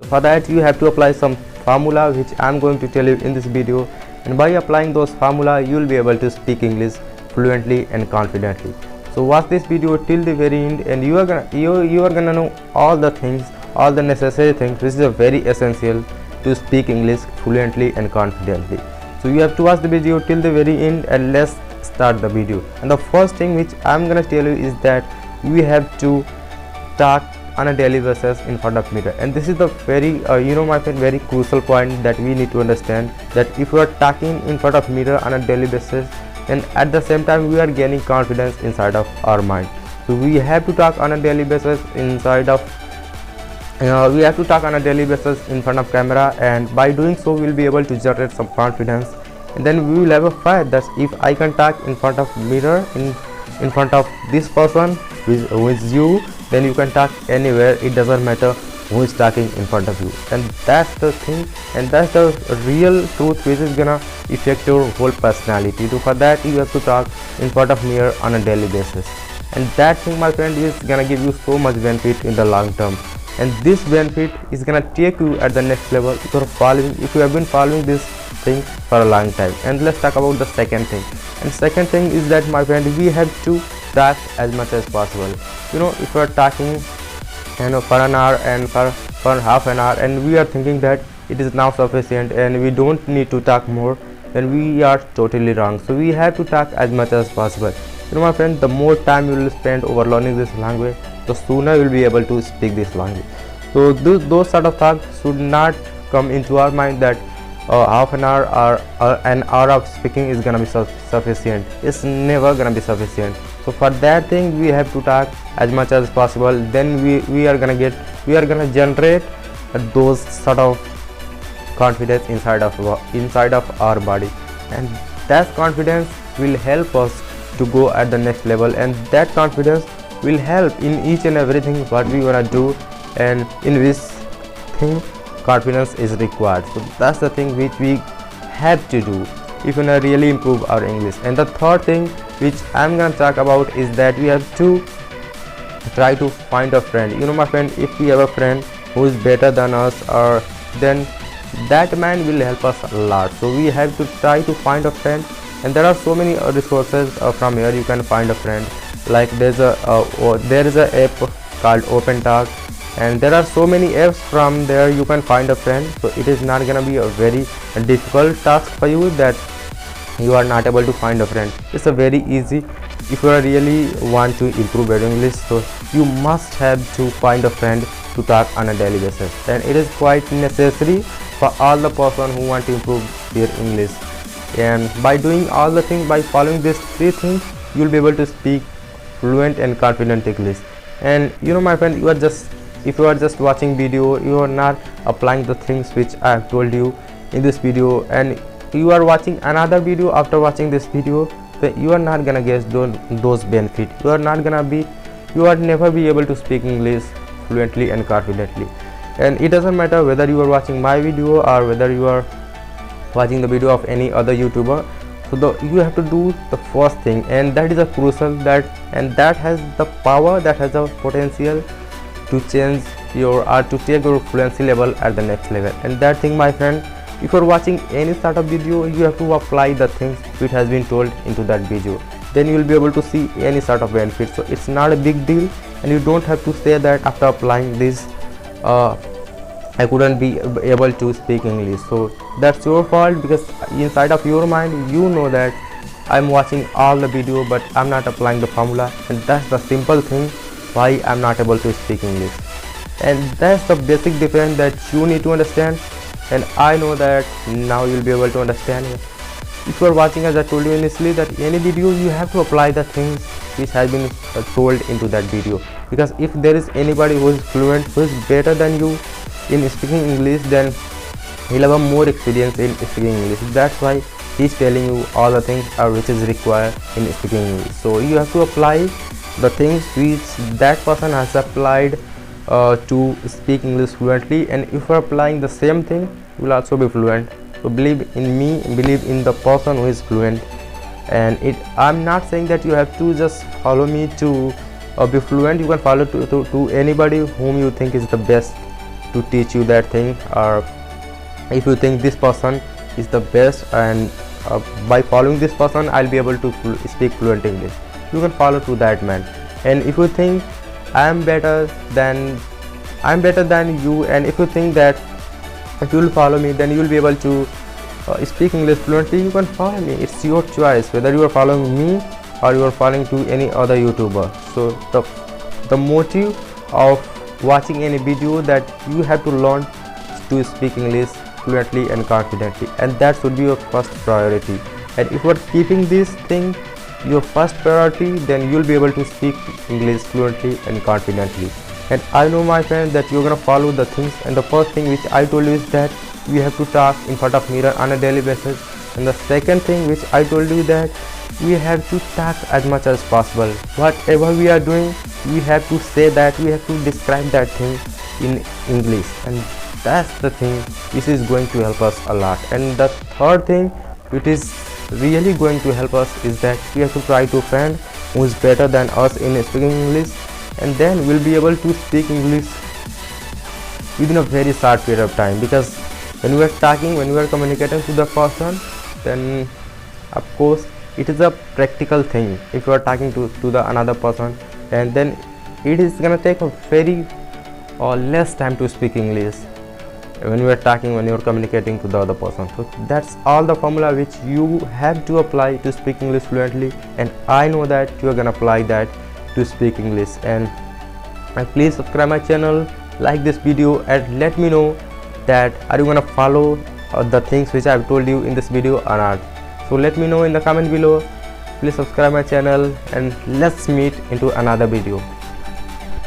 For that you have to apply some formula which I am going to tell you in this video, and by applying those formula you will be able to speak English fluently and confidently. So watch this video till the very end, and you are gonna know all the things, all the necessary things which is very essential to speak English fluently and confidently. So you have to watch the video till the very end, and let's start the video. And the first thing which I am gonna tell you is that we have to talk on a daily basis in front of mirror, and this is the very my friend, very crucial point that we need to understand, that if we are talking in front of mirror on a daily basis, and at the same time we are gaining confidence inside of our mind. So we have to talk on a daily basis inside of we have to talk on a daily basis in front of camera, and by doing so we will be able to generate some confidence, and then we will have a fight that if I can talk in front of mirror in front of this person who is you, then you can talk anywhere. It doesn't matter who is talking in front of you, and that's the thing, and that's the real truth which is gonna affect your whole personality. So for that you have to talk in front of mirror on a daily basis, and that thing, my friend, is gonna give you so much benefit in the long term, and this benefit is gonna take you at the next level if you have been following this thing for a long time. And let's talk about the second thing, and second thing is that, my friend, we have to talk as much as possible. If you are talking for an hour and for half an hour, and we are thinking that it is now sufficient and we don't need to talk more, then we are totally wrong. So we have to talk as much as possible. My friend, the more time you will spend over learning this language, the sooner you will be able to speak this language. So those sort of thoughts should not come into our mind that half an hour or an hour of speaking is gonna be sufficient. It's never gonna be sufficient. So for that thing we have to talk as much as possible. Then we are gonna generate those sort of confidence inside of our body, and that confidence will help us to go at the next level, and that confidence will help in each and everything what we wanna do, and in which thing confidence is required. So that's the thing which we have to do if we wanna really improve our English. And the third thing which I'm gonna talk about is that we have to try to find a friend. My friend, if we have a friend who is better than us, or then that man will help us a lot. So we have to try to find a friend, and there are so many resources from here you can find a friend. Like there is a app called Open Talk, and there are so many apps from there you can find a friend. So it is not gonna be a very difficult task for you that you are not able to find a friend. It's a very easy. If you really want to improve your English, so you must have to find a friend to talk on a daily basis, and it is quite necessary for all the person who want to improve their English. And by doing all the things, by following these three things, you will be able to speak fluent and confident English. And my friend, if you are just watching video, you are not applying the things which I have told you in this video, and you are watching another video after watching this video, then you are not gonna get those benefits. You are never be able to speak English fluently and confidently. And it doesn't matter whether you are watching my video or whether you are watching the video of any other YouTuber. So you have to do the first thing, and that is a crucial, and that has the power, that has the potential to change to take your fluency level at the next level. And that thing, my friend, if you are watching any sort of video, you have to apply the things which has been told into that video, then you will be able to see any sort of benefit. So it's not a big deal, and you don't have to say that after applying this I couldn't be able to speak English. So that's your fault, because inside of your mind you know that I'm watching all the video but I'm not applying the formula, and that's the simple thing why I'm not able to speak English. And that's the basic difference that you need to understand, and I know that now you'll be able to understand it. If you are watching, as I told you initially, that any video you have to apply the things which has been told into that video, because if there is anybody who is fluent, who is better than you in speaking English, then he'll have a more experience in speaking English. That's why he's telling you all the things which is required in speaking English. So you have to apply the things which that person has applied to speak English fluently, and if you are applying the same thing, you will also be fluent. So believe in me, believe in the person who is fluent. And I'm not saying that you have to just follow me to be fluent. You can follow to anybody whom you think is the best to teach you that thing, or if you think this person is the best and by following this person I'll be able to speak fluent English, you can follow to that man. And if you think I'm better than you, and if you think that if you will follow me then you will be able to speak English fluently, you can follow me. It's your choice whether you are following me or you are following to any other YouTuber. So the motive of watching any video that you have to learn to speak English fluently and confidently, and that should be your first priority. And if you are keeping this thing your first priority, then you will be able to speak English fluently and confidently. And I know, my friend, that you're gonna follow the things. And the first thing which I told you is that we have to talk in front of mirror on a daily basis. And the second thing which I told you, that we have to talk as much as possible. Whatever we are doing, we have to say that, we have to describe that thing in English, and that's the thing which is going to help us a lot. And the third thing which is really going to help us is that we have to try to find who is better than us in speaking English, and then we'll be able to speak English within a very short period of time. Because when we are talking, when we are communicating to the person, then of course it is a practical thing. If you are talking to the another person, and then it is gonna take a very or less time to speak English when you are talking, when you are communicating to the other person. So that's all the formula which you have to apply to speak English fluently, and I know that you are gonna apply that to speak English. And please subscribe my channel, like this video, and let me know that are you gonna follow the things which I have told you in this video or not. So let me know in the comment below. Please subscribe my channel, and let's meet into another video.